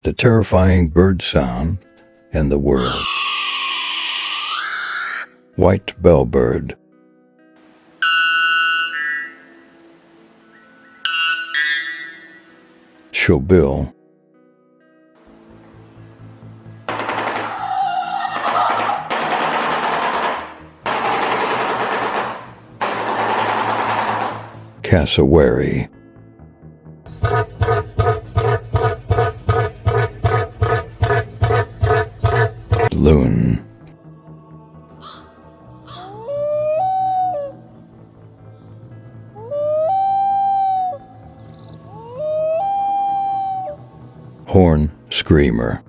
the terrifying bird sound in the world. White bellbird. Showbill. Cassowary. Loon. Horn screamer.